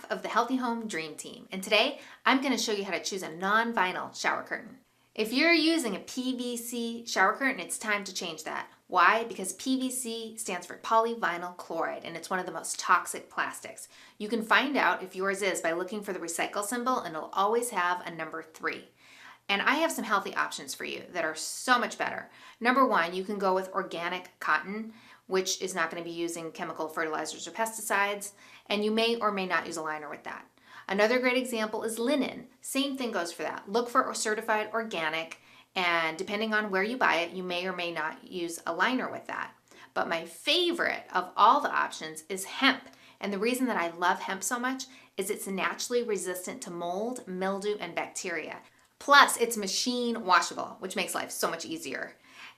half of the Healthy Home Dream Team, and today I'm going to show you how to choose a non-vinyl shower curtain. If you're using a PVC shower curtain, it's time to change that. Why? Because PVC stands for polyvinyl chloride, and it's one of the most toxic plastics. You can find out if yours is by looking for the recycle symbol, and it'll always have a number 3. And I have some healthy options for you that are so much better. Number 1, you can go with organic cotton, which is not going to be using chemical fertilizers or pesticides, and you may or may not use a liner with that. Another great example is linen. Same thing goes for that. Look for certified organic, and depending on where you buy it, you may or may not use a liner with that. But my favorite of all the options is hemp. And the reason that I love hemp so much is it's naturally resistant to mold, mildew, and bacteria. Plus, it's machine washable, which makes life so much easier.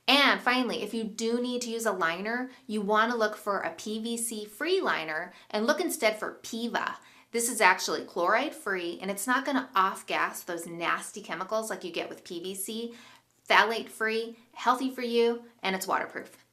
And finally, if you do need to use a liner, you want to look for a PVC-free liner and look instead for PIVA. This is actually chloride-free, and it's not going to off-gas those nasty chemicals like you get with PVC. Phthalate-free, healthy for you, and it's waterproof.